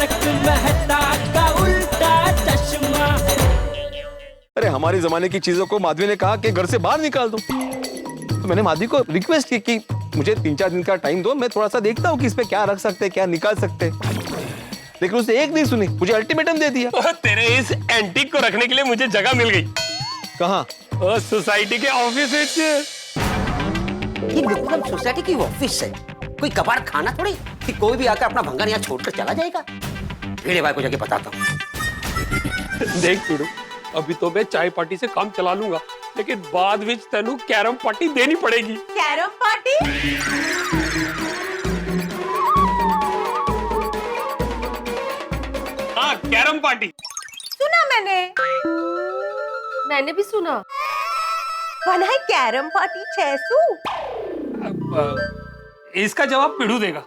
तारक मेहता का उल्टा चश्मा। अरे हमारे जमाने की चीजों को माधवी ने कहा कि घर से बाहर निकाल दो, तो मैंने माधवी को रिक्वेस्ट की कि मुझे 3-4 दिन का टाइम दो, मैं थोड़ा सा देखता हूँ कि इसमें क्या रख सकते हैं, क्या निकाल सकते हैं। लेकिन उसने एक नहीं सुनी, मुझे अल्टीमेटम दे दिया। तेरे इस एंटीक को रखने के लिए मुझे जगह मिल गई। कहाँ? सोसाइटी के ऑफिस में। ये बिल्कुल सोसाइटी की ऑफिस है, कोई कबाड़ खाना थोड़ी कि कोई भी आकर अपना भंगार यहाँ छोड़कर चला जाएगा। भिड़े भाई को जाके बताता हूँ। देख पीड़ू, अभी तो मैं चाय पार्टी से काम चला लूंगा, लेकिन बाद में तेनू कैरम पार्टी देनी पड़ेगी। Carrom party? हाँ, कैरम पार्टी। सुना मैंने भी सुना। बना है कैरम पार्टी 600। इसका जवाब पीड़ू देगा।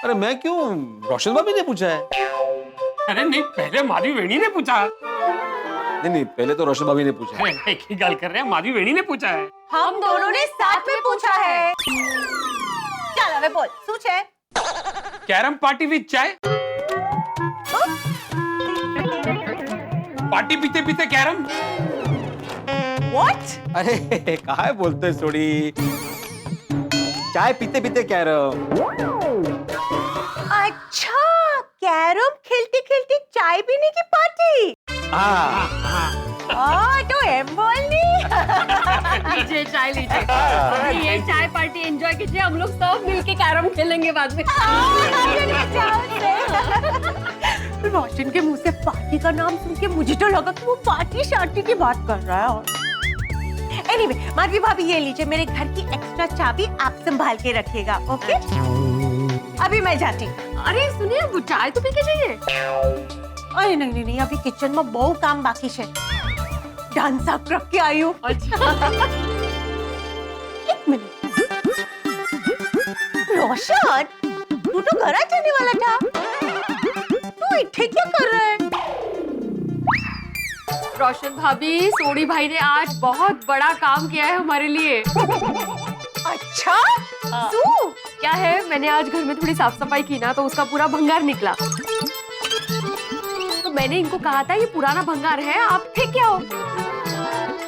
अरे मैं क्यों, रोशन भाभी ने पूछा है। अरे नहीं, पहले माधवी वेणी ने पूछा। नहीं, पहले तो रोशन भाभी ने पूछा है। एक ही गल कर रहे हैं, माधवी वेणी ने पूछा है। हम दोनों ने साथ में पूछा है। चल अबे बोल, पूछ है। कैरम पार्टी विद चाय। पार्टी पीते पीते कैरम। What? अरे कहा है बोलते हैं थोड़ी, चाय पीते पीते कह रहे हो। अच्छा, कैरम खेलते खेलते चाय पीने की पार्टी। तो एम बोलनी। लीजिए चाय लीजिए। ये चाय पार्टी एंजॉय कीजिए, हम लोग सब मिलके कैरम खेलेंगे बाद में। रोशन के मुंह से पार्टी का नाम सुन के मुझे तो लगा कि वो पार्टी शार्टी की बात कर रहा है। एनीवे, माधवी भाभी ये लीजिए, मेरे घर की एक्स्ट्रा चाबी आप संभाल के रखिएगा, ओके? अभी मैं जाती हूँ। अरे सुनिए, वो चाय तो पी के जाइए। अरे नहीं, अभी किचन में बहुत काम बाकी है। डांस आप रख के आई हूँ। अच्छा। एक मिनट, रोशन, तू तो घर आ जाने वाला था, तू इत्थे क्या कर रहा है? रोशन भाभी, सोडी भाई ने आज बहुत बड़ा काम किया है हमारे लिए। अच्छा, तू क्या है, मैंने आज घर में थोड़ी साफ सफाई की ना, तो उसका पूरा भंगार निकला। तो मैंने इनको कहा था ये पुराना भंगार है, आप फेंक आओ।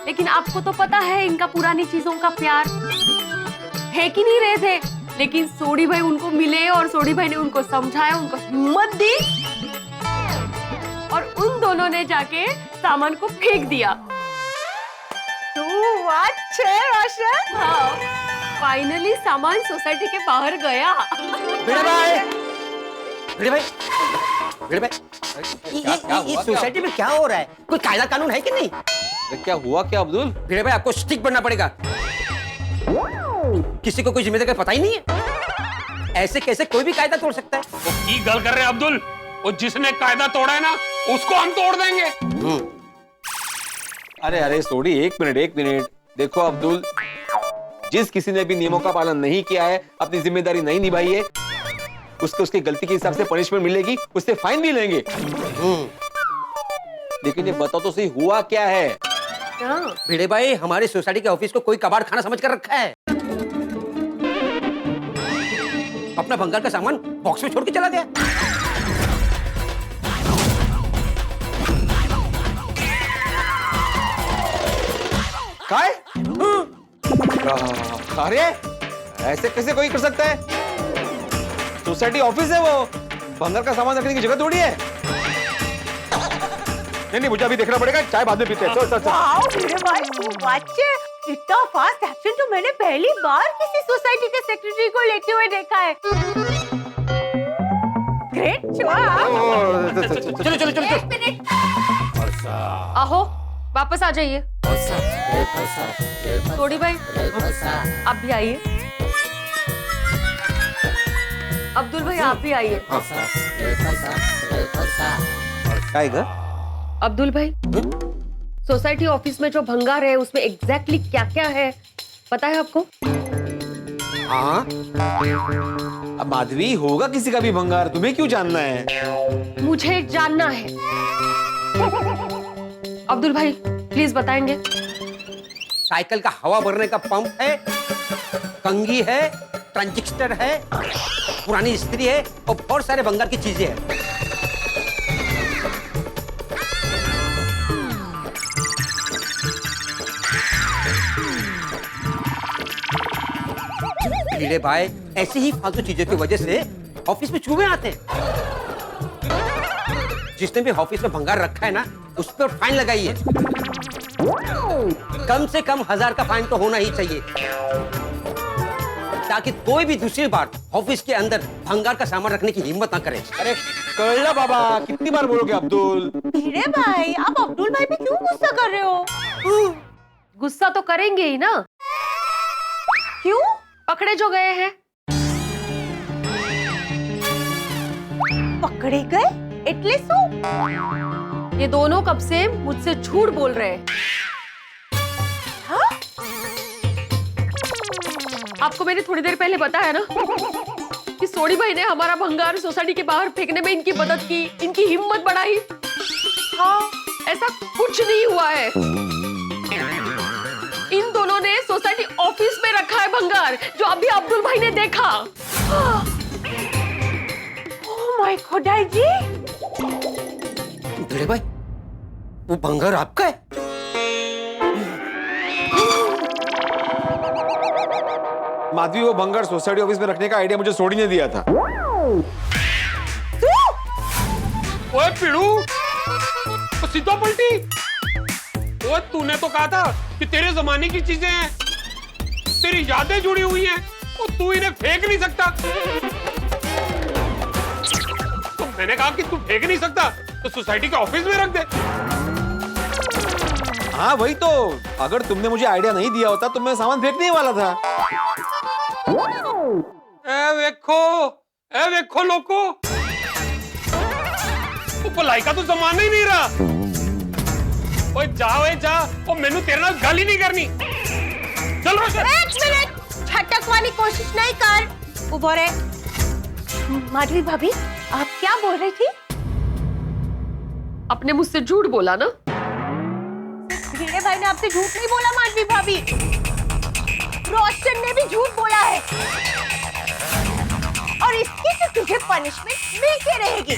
लेकिन आपको तो पता है इनका पुरानी चीजों का प्यार, फेंक ही नहीं रहे थे। लेकिन सोडी भाई उनको मिले और सोडी भाई ने उनको समझाया, उनको हिम्मत दी और उन दोनों ने जाके सामान को फेंक दिया। तू अच्छे रोशन। हाँ, फाइनली सामान सोसाइटी के बाहर गया। भिड़े भाई, भिड़े भाई, भिड़े भाई, ये सोसाइटी में क्या हो रहा है? कोई कायदा कानून है कि नहीं? क्या हुआ क्या अब्दुल? भिड़े भाई, आपको स्ट्रिक्ट बनना पड़ेगा। किसी को कोई जिम्मेदारी का पता ही नहीं है। ऐसे कैसे कोई भी कायदा तोड़ सकता है? वो की गल कर रहे हैं अब्दुल, वो जिसने कायदा तोड़ा है ना, उसको हम तोड़ देंगे। अरे सोडी, एक मिनट। देखो अब्दुल, जिस किसी ने भी नियमों का पालन नहीं किया है, अपनी जिम्मेदारी नहीं निभाई है, उसको उसकी गलती के हिसाब से पनिशमेंट मिलेगी, उससे फाइन भी लेंगे। लेकिन ये बताओ तो सही, हुआ क्या है? भिड़े भाई, हमारी सोसाइटी के ऑफिस को कोई कबाड़ खाना समझ कर रखा है। अपना भंगार का सामान बॉक्स में छोड़ के चला गया। काय? अरे ऐसे कैसे कोई कर सकता है? सोसाइटी ऑफिस है वो, भंगार का सामान रखने की जगह थोड़ी है। नहीं, मुझे अभी देखना पड़ेगा, चाय बाद में पीते हैं। चल। वाओ मेरे भाई, तू अच्छे। इतना फास्ट एक्शन तो मैंने पहली बार किसी सोसाइटी के सेक्रेटरी को लेते हुए देखा है। ग्रेट चलो। एक मिनट, आहो वापस आ जाइए। सोडी भाई, आप भी आइए। अब्दुल भाई, आप भी आइए। अब्दुल भाई, सोसाइटी ऑफिस में जो भंगार है उसमें एग्जैक्टली क्या-क्या है पता है आपको? हाँ, अब माधवी, होगा किसी का भी भंगार, तुम्हें क्यों जानना है? मुझे जानना है। अब्दुल भाई प्लीज बताएंगे। साइकिल का हवा भरने का पंप है, कंघी है, ट्रांजिस्टर है, पुरानी स्त्री है और बहुत सारे भंगार की चीजें हैं। भिड़े भाई, ऐसी ही फालतू चीजों की वजह से ऑफिस में चूहे आते हैं। जिसने भी ऑफिस में भंगार रखा है ना, उस पर फाइन लगाइए। कम से कम 1000 का फाइन तो होना ही चाहिए, ताकि कोई भी दूसरी बार ऑफिस के अंदर भंगार का सामान रखने की हिम्मत ना करे। अरे कल्ला बाबा, कितनी बार बोलोगे अब्दुल? भिड़े भाई, आप अब्दुल भाई पे क्यों गुस्सा कर रहे हो? गुस्सा तो करेंगे ही ना, क्यों? पकड़े जो गए हैं। पकड़े गए? इतने सो? ये दोनों कब से मुझसे झूठ बोल रहे हैं। हाँ? आपको मैंने थोड़ी देर पहले बताया ना कि सोनी भाई ने हमारा भंगार सोसाइटी के बाहर फेंकने में इनकी मदद की, इनकी हिम्मत बढ़ाई। हाँ, ऐसा कुछ नहीं हुआ है। इन दोनों ने सोसाइटी ऑफिस में रखा है भंगार, जो अभी अब्दुल भाई ने देखा। ओह माय खुदाई जी। भिड़े भाई, वो भंगार आपका है? माधवी, वो भंगार सोसाइटी ऑफिस में रखने का आइडिया मुझे सोडी ने दिया था। ओए पिड़ू, तो सीधा पलटी। ओए तूने तो कहा था कि तेरे जमाने की चीजें हैं, तेरी यादें जुड़ी हुई हैं, और तू इन्हें फेंक नहीं सकता। तो मैंने कहा कि तू फेंक नहीं सकता तो सोसाइटी के ऑफिस में रख दे। हाँ वही तो, अगर तुमने मुझे आइडिया नहीं दिया होता तो मैं सामान फेंकने ही वाला था। ए वेखो लोको, भलाई का तो जमाना ही नहीं रहा। ओए जा, और मैनू तेरे नाल गल ही नहीं करनी। चल रोशन। एक मिनट, छटकवानी कोशिश नहीं कर। उभो रे। माधवी भाभी, आप क्या बोल रही थी? अपने मुझसे झूठ बोला ना। भिड़े भाई ने आपसे झूठ नहीं बोला माधवी भाभी, रोशन ने भी झूठ बोला है, और इसकी तो तुझे पनिशमेंट मिलती रहेगी।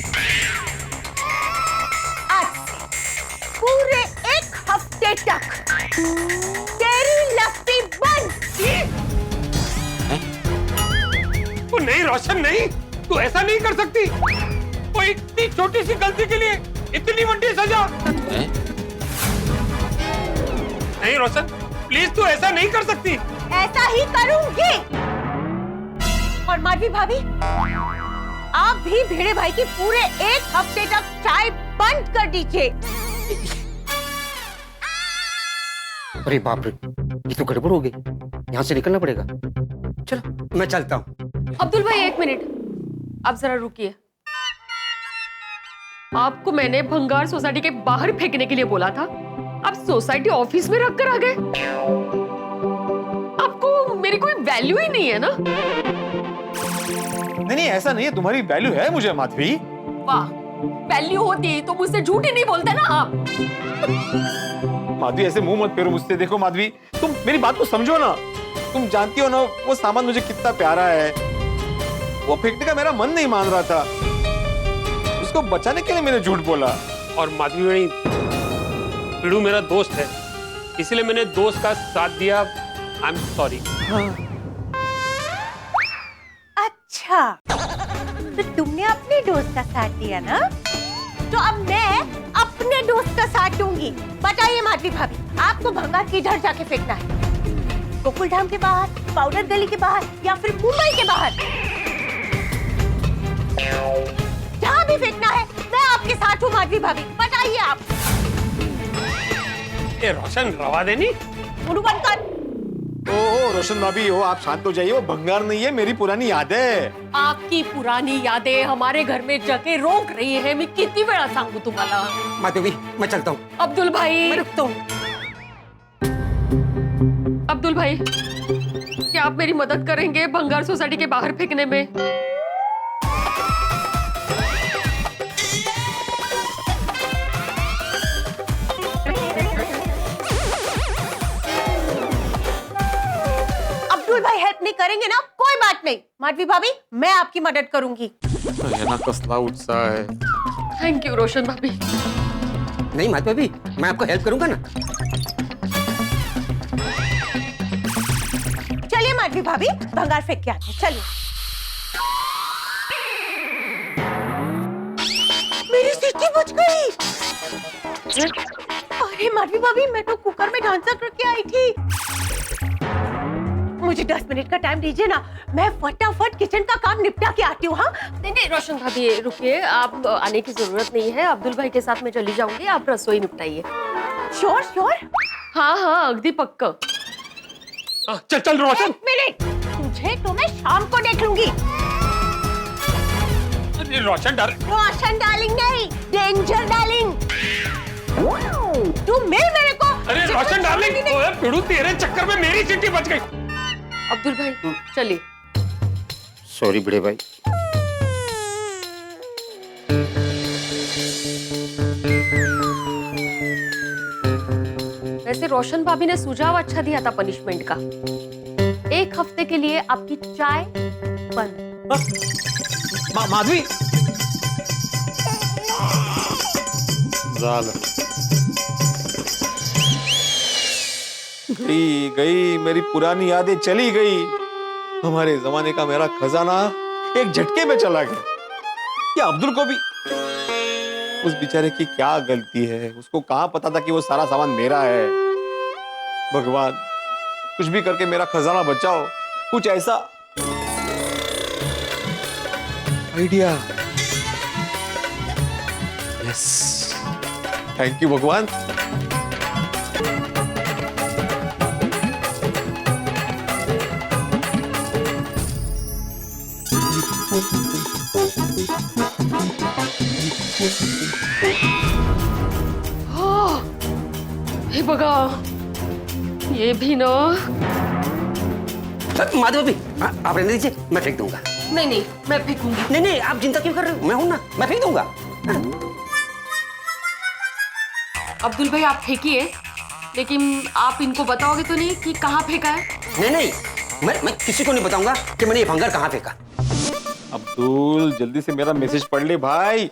आज पूरे 1 हफ्ते तक तेरी लफ्टी बंद। ओ नहीं रोशन, नहीं, तू ऐसा नहीं कर सकती। वो इतनी छोटी सी गलती के लिए इतनी बड़ी सजा। नहीं रोशन, प्लीज तू ऐसा नहीं कर सकती। ऐसा ही करूंगी। और माधवी भाभी, आप भी भिड़े भाई की पूरे 1 हफ्ते तक चाय बंद कर दीजिए। अरे बाप रे, ये तो गड़बड़ हो गई। यहाँ से निकलना पड़ेगा। चलो मैं चलता हूँ। अब्दुल भाई 1 मिनट, आप जरा रुकिए। आपको मैंने भंगार सोसाइटी के बाहर फेंकने के लिए बोला था, आप सोसाइटी ऑफिस में रखकर आ गए। आपको मेरी कोई वैल्यू ही नहीं है ना? नहीं ऐसा नहीं है, तुम्हारी वैल्यू है मुझे माधवी। वाह, वैल्यू होती तो मुझसे झूठ ही नहीं बोलते ना आप। माधवी ऐसे मुंह मत फेरो मुझसे। देखो माधवी, तुम मेरी बात को समझो ना। तुम जानती हो ना वो सामान मुझे कितना प्यारा है। वो फेंकने का मेरा मन नहीं मान रहा था, उसको बचाने के लिए मैंने झूठ बोला। और माधवी बहनी, पिड़ू मेरा दोस्त है, इसलिए मैंने दोस्त का साथ दिया। I am sorry. अच्छा, तो तुमने अपने दोस्त का साथ दिया ना, तो अब मैं अपने दोस्त का साथ दूंगी। बताइए माधवी भाभी, आपको भंगार किधर जाके फेंकना है? गोकुल धाम के बाहर, पाउडर गली के बाहर, या फिर मुंबई के बाहर? जहाँ भी फेंकना है मैं आपके साथ हूँ माधवी भाभी, बताइए आप। ये रोशन रवा देनी। मुंह बंद कर। ओ रोशन भाभी हो, आप शांत हो जाइए। वो भंगार नहीं है, मेरी पुरानी याद है। आपकी पुरानी यादें हमारे घर में जगह रोक रही है। मैं कितनी बड़ा सांगू तुम्हाला। माधवी, मैं चलता हूँ। अब्दुल भाई, मैं रुकता हूँ। अब्दुल भाई, क्या आप मेरी मदद करेंगे भंगार सोसाइटी के बाहर फेंकने में? अब्दुल भाई हेल्प नहीं करेंगे ना, कोई कोई बात नहीं माधवी भाभी, मैं आपकी मदद करूंगी। ना कसला उत्साह है। थैंक यू रोशन भाभी। नहीं माधवी भाभी, मैं आपको हेल्प करूंगा ना। चलिए माधवी भाभी, भंगार फेंक के आते हैं, चलिए। मेरी सीटी बच गई। अरे माधवी भाभी, मैं तो कुकर में ढांचा करके आई थी। मुझे 10 मिनट का टाइम दीजिए ना, मैं फटाफट किचन का काम निपटा के आती हूँ। हाँ नहीं रोशन भाभी रुकिए, आप आने की जरूरत नहीं है। अब्दुल भाई के साथ मैं चली जाऊंगी, आप रसोई निपटाइए। Sure sure. हाँ अगदी पक्का। चल चल रोशन। 1 मिनट, तुझे तो मैं शाम को देख लूंगी। अरे रोशन डर। रोशन डार्लिंग नहीं, डेंजर डार्लिंग। तू मिल मेरे को। अरे रोशन डार्लिंग, ओए पिड़ू तेरे चक्कर में मेरी सीटी बच गई। अब्दुल भाई चलिए। सॉरी बड़े भाई। वैसे रोशन भाभी ने सुझाव अच्छा दिया था पनिशमेंट का। 1 हफ्ते के लिए आपकी चाय बंद। माधवी, गई मेरी पुरानी यादें चली गई। हमारे जमाने का मेरा खजाना एक झटके में चला गया। ये अब्दुल को भी, उस बेचारे की क्या गलती है, उसको कहां पता था कि वो सारा सामान मेरा है। भगवान, कुछ भी करके मेरा खजाना बचाओ। कुछ ऐसा आइडिया। यस, थैंक यू भगवान। हे बगा, ये भी ना। माधवी भाभी, आप रहने दीजिए, मैं फेंक दूंगा। नहीं मैं फेंकूंगी। नहीं नहीं, आप चिंता क्यों कर रहे हो, मैं हूं ना, मैं फेंक दूंगा। अब्दुल भाई आप फेंकिए, लेकिन आप इनको बताओगे तो नहीं कि कहाँ फेंका है? नहीं नहीं, मैं किसी को नहीं बताऊंगा कि मैंने ये भंगार कहाँ फेंका। अब्दुल, जल्दी से मेरा मैसेज पढ़ ले भाई।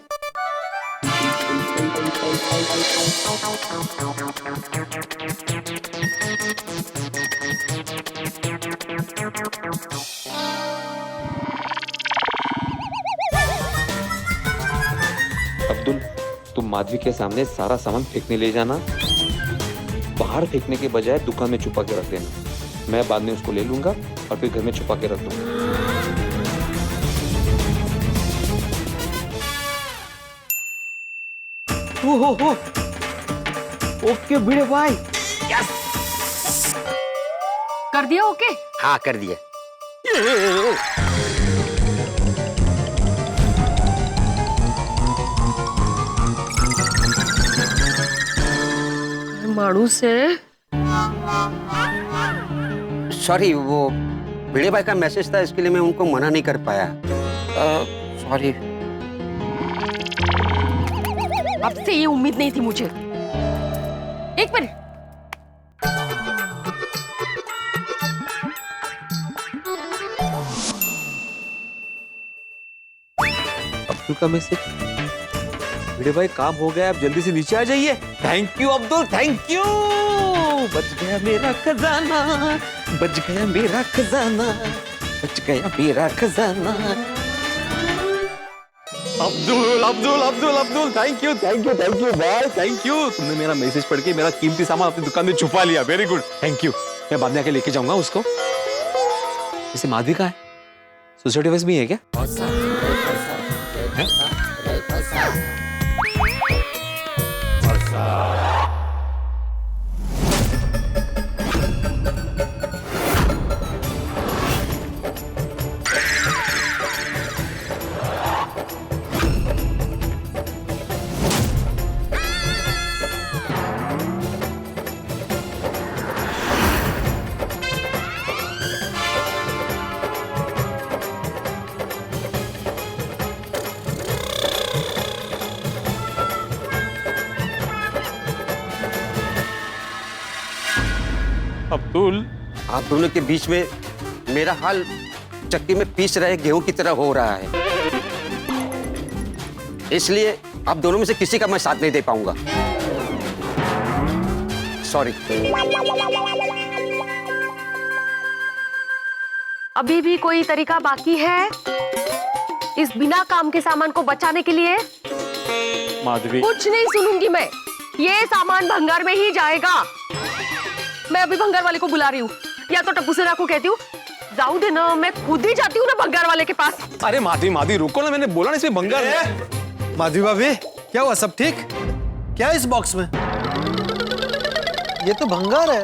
अब्दुल, तुम माधवी के सामने सारा सामान फेंकने ले जाना। बाहर फेंकने के बजाय दुकान में छुपा के रख देना। मैं बाद में उसको ले लूंगा और फिर घर में छुपा के रख दूंगा। हो ओके भिड़े भाई। यस, कर दिया ओके? हाँ कर दिया। माणूस है। सॉरी, वो भिड़े भाई का मैसेज था, इसके लिए मैं उनको मना नहीं कर पाया। सॉरी। आपसे ये उम्मीद नहीं थी मुझे। एक मिनट, अब्दुल का मैसेज। भिड़े भाई, काम हो गया, आप जल्दी से नीचे आ जाइए। Thank you Abdul, thank you. बच गया मेरा खजाना, बच गया मेरा खजाना, बच गया मेरा खजाना। Abdul Abdul Abdul Abdul, thank you thank you thank you भाई, थैंक यू। तुमने मेरा मैसेज पढ़ के मेरा कीमती सामान अपनी दुकान में छुपा लिया। Very good, thank you. मैं बाद में आके लेके जाऊंगा उसको। इसे माधवी का है, सोसाइटी बस भी है क्या? अब्दुल, आप दोनों के बीच में मेरा हाल चक्की में पीस रहे गेहूं की तरह हो रहा है। इसलिए आप दोनों में से किसी का मैं साथ नहीं दे पाऊंगा। सॉरी। अभी भी कोई तरीका बाकी है इस बिना काम के सामान को बचाने के लिए? माधवी, कुछ नहीं सुनूंगी मैं, ये सामान भंगार में ही जाएगा। मैं अभी भंगार वाले को बुला रही हूँ, या तो टप्पू सेना को कहती हूँ जाऊ दे ना, मैं खुद ही जाती हूँ ना भंगार वाले के पास। अरे माधवी रुको ना, मैंने बोला ना इसमें भंगार। माधवी भाभी क्या हुआ, सब ठीक? क्या है इस बॉक्स में? ये तो भंगार है।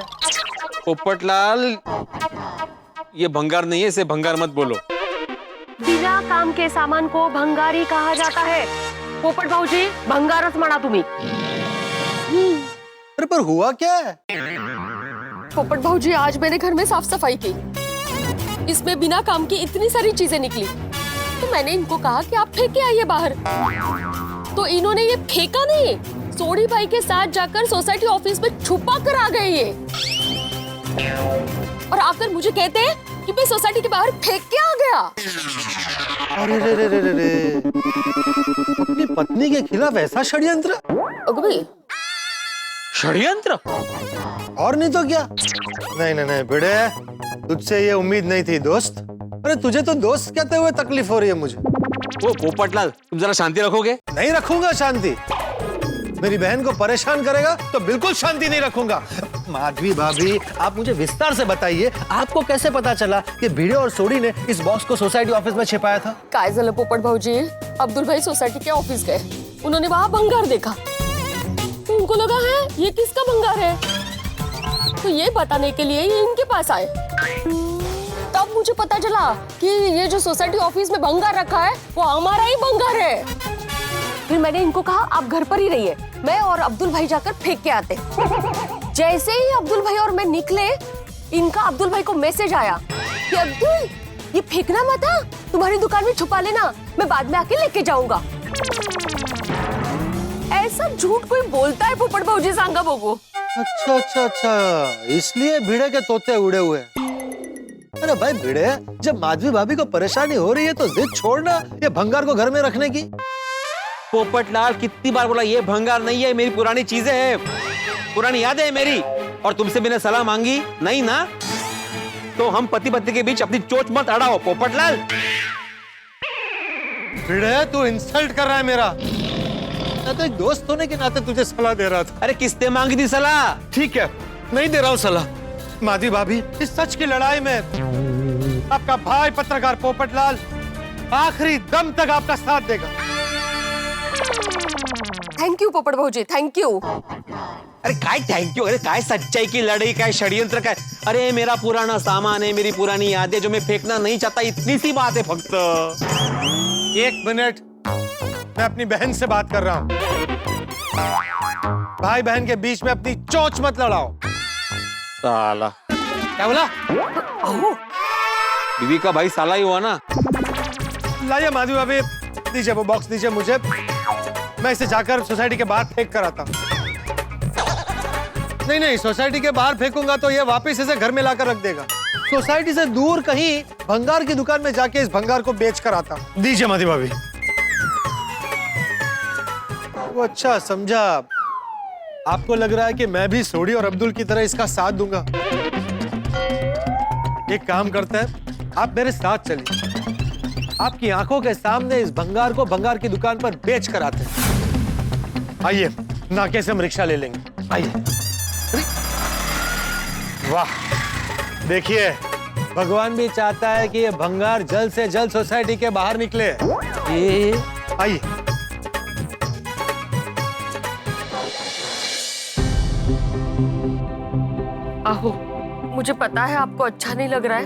पोपटलाल, ये भंगार नहीं है, इसे भंगार मत बोलो। बिना काम के सामान को भंगारी कहा जाता है। पोपट भाऊजी, भंगारच म्हणा तुम्ही। अरे पर हुआ क्या है? पोपट भाऊजी, आज मैंने घर में साफ सफाई की, इसमें बिना काम की इतनी सारी चीजें निकली, तो मैंने इनको कहा कि आप फेंक के आइए बाहर। तो इन्होंने ये फेंका नहीं, सोडी भाई के साथ जाकर सोसाइटी ऑफिस में छुपा कर आ गए ये, और आकर मुझे कहते हैं कि मैं सोसाइटी के बाहर फेंक के आ गया। अरे रे रे रे रे रे, अपनी पत्नी के खिलाफ ऐसा षड्यंत्र? अगं भाई, षड्यंत्र? और नहीं तो क्या? नहीं नहीं नहीं भिड़े, तुझसे ये उम्मीद नहीं थी दोस्त। अरे तुझे तो दोस्त कहते हुए तकलीफ हो रही है मुझे। वो पोपटलाल, तुम जरा शांति रखोगे? नहीं रखूंगा शांति। मेरी बहन को परेशान करेगा तो बिल्कुल शांति नहीं रखूंगा। माधवी भाभी, आप मुझे विस्तार से बताइए, आपको कैसे पता चला कि भिड़े और सोडी ने इस बॉक्स को सोसाइटी ऑफिस में छिपाया था? काय झालं पोपट भाऊजी, अब्दुल भाई सोसाइटी के ऑफिस गए, उन्होंने वहाँ भंगार देखा, तो उनको लगा है ये किसका भंगार है, तो ये बताने के लिए ये इनके पास आए। तब मुझे पता चला कि ये जो सोसाइटी ऑफिस में भंगार रखा है वो हमारा ही भंगार है। फिर मैंने इनको कहा आप घर पर ही रहिए, मैं और अब्दुल भाई जाकर फेंक के आते। जैसे ही अब्दुल भाई और मैं निकले, इनका अब्दुल भाई को मैसेज आया कि अब्दुल, ये फेंकना मत, तुम्हारी दुकान में छुपा लेना, मैं बाद में आके लेके जाऊंगा। ऐसा झूठ कोई बोलता है पोपट भाऊजी, सांगा बघू। अच्छा अच्छा अच्छा, इसलिए भिड़े के तोते उड़े हुए हैं। अरे भाई भिड़े, जब माधवी भाभी को परेशानी हो रही है तो जिद छोड़ना ये भंगार को घर में रखने की। पोपटलाल, कितनी बार बोला, ये भंगार नहीं है, मेरी पुरानी चीजें हैं, पुरानी यादें हैं मेरी। और तुमसे मैंने सलाह मांगी नहीं ना, तो हम पति पत्नी के बीच अपनी चोच मत अड़ाओ पोपटलाल। भिड़े, तू इंसल्ट कर रहा है मेरा। मैं तो एक दोस्त होने के नाते तुझे सलाह दे रहा था। अरे किसने मांगी थी सलाह? ठीक है, नहीं दे रहा हूँ सलाह। माधवी भाभी, इस सच की लड़ाई में आपका भाई पत्रकार पोपटलाल आखिरी दम तक आपका साथ देगा। थैंक यू पोपट भाऊजी, थैंक यू। अरे काय थैंक यू? अरे काय सच्चाई की लड़ाई, काय षड्यंत्र, काय? अरे मेरा पुराना सामान है, मेरी पुरानी यादें जो मैं फेंकना नहीं चाहता, इतनी सी बात है फक्त। 1 मिनट, मैं अपनी बहन से बात कर रहा हूँ। भाई बहन के बीच में अपनी चोंच मत लड़ाओ। साला, क्या बोला? बीवी का भाई साला ही हुआ ना। लाइए माधवी भाभी, दीजिए वो बॉक्स, दीजिए मुझे, मैं इसे जाकर सोसाइटी के बाहर फेंक कर आता हूँ। नहीं नहीं, सोसाइटी के बाहर फेंकूंगा तो ये वापस इसे घर में लाकर रख देगा। सोसाइटी से दूर कहीं भंगार की दुकान में जाके इस भंगार को बेच कर आता हूँ। दीजिए माधवी भाभी। वो अच्छा समझा, आपको लग रहा है कि मैं भी सोडी और अब्दुल की तरह इसका साथ दूंगा। एक काम करते हैं, आप मेरे साथ चलिए, आपकी आंखों के सामने इस भंगार को भंगार की दुकान पर बेच कर आते हैं। आइए, नाके से हम रिक्शा ले लेंगे। आइए। वाह, देखिए, भगवान भी चाहता है कि ये भंगार जल्द से जल्द सोसाइटी के बाहर निकले। आइए। आहो, मुझे पता है आपको अच्छा नहीं लग रहा है,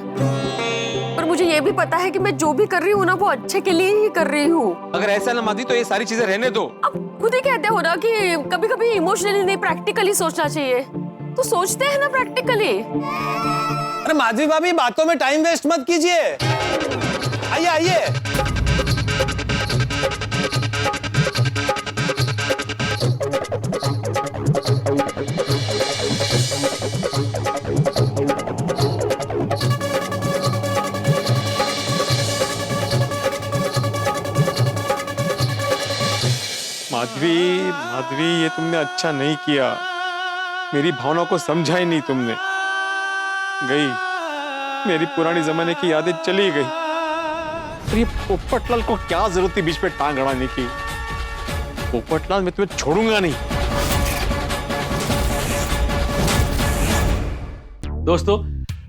पर मुझे ये भी पता है कि मैं जो भी कर रही हूँ ना वो अच्छे के लिए ही कर रही हूँ। अगर ऐसा ना माधी तो ये सारी चीजें रहने दो। अब खुद ही कहते हो ना कि कभी कभी इमोशनली नहीं प्रैक्टिकली सोचना चाहिए, तो सोचते हैं ना प्रैक्टिकली। अरे माधवी भाभी, बातों में टाइम वेस्ट मत कीजिए। आइए आइए। माधवी, माधवी, ये तुमने अच्छा नहीं किया। मेरी भावना को समझा ही नहीं तुमने। गई मेरी पुरानी जमाने की यादें चली गई। और ये पोपटलाल को क्या जरूरत थी बीच में टांग अड़ाने की? पोपटलाल, मैं तुम्हें छोड़ूंगा नहीं। दोस्तों,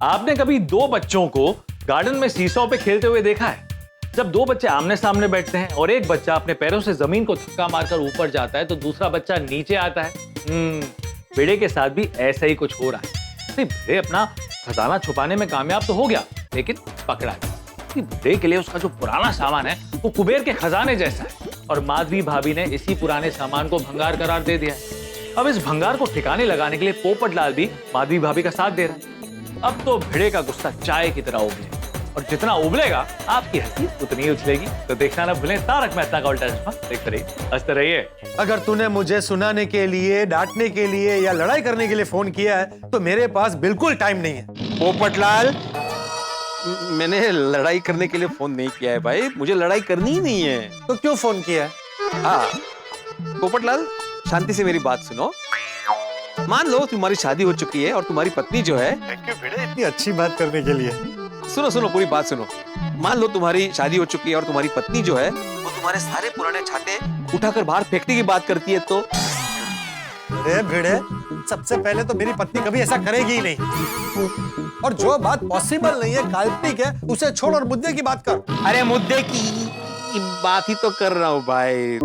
आपने कभी दो बच्चों को गार्डन में सीसॉ पे खेलते हुए देखा है? जब दो बच्चे आमने सामने बैठते हैं और एक बच्चा अपने पैरों से जमीन को धक्का मारकर ऊपर जाता है तो दूसरा बच्चा नीचे आता है। भिड़े के साथ भी ऐसा ही कुछ हो रहा है। भिड़े अपना खजाना छुपाने में कामयाब तो हो गया, लेकिन पकड़ा गया। भिड़े के लिए उसका जो पुराना सामान है वो कुबेर के खजाने जैसा है, और माधवी भाभी ने इसी पुराने सामान को भंगार करार दे दिया है। अब इस भंगार को ठिकाने लगाने के लिए पोपटलाल भी माधवी भाभी का साथ दे रहा है। अब तो भिड़े का गुस्सा चाय की तरह उबले, और जितना उबलेगा आपकी हंसी उतनी उछलेगी। तो देखना ना भूलें तारक मेहता का उल्टा चश्मा। देखते रहिए, हंसते रहिए। अगर तूने मुझे सुनाने के लिए, डांटने के लिए या लड़ाई करने के लिए फोन किया है तो मेरे पास बिल्कुल टाइम नहीं है। पोपटलाल, मैंने लड़ाई करने के लिए फोन नहीं किया है भाई। मुझे लड़ाई करनी ही नहीं है। तो क्यों फोन किया है? हाँ पोपटलाल, शांति से मेरी बात सुनो। मान लो तुम्हारी शादी हो चुकी है और तुम्हारी पत्नी जो है। इतनी अच्छी बात करने के लिए। सुनो सुनो, पूरी बात सुनो। मान लो तुम्हारी शादी हो चुकी है और तुम्हारी पत्नी जो है वो तुम्हारे सारे पुराने छाते उठाकर बाहर फेंकने की बात करती है तो? अरे भिड़े, सबसे पहले तो मेरी पत्नी कभी ऐसा करेगी ही नहीं। और जो बात पॉसिबल नहीं है, काल्पनिक है, उसे छोड़ और मुद्दे की बात कर। अरे मुद्दे की बात ही तो कर रहा हूँ भाई।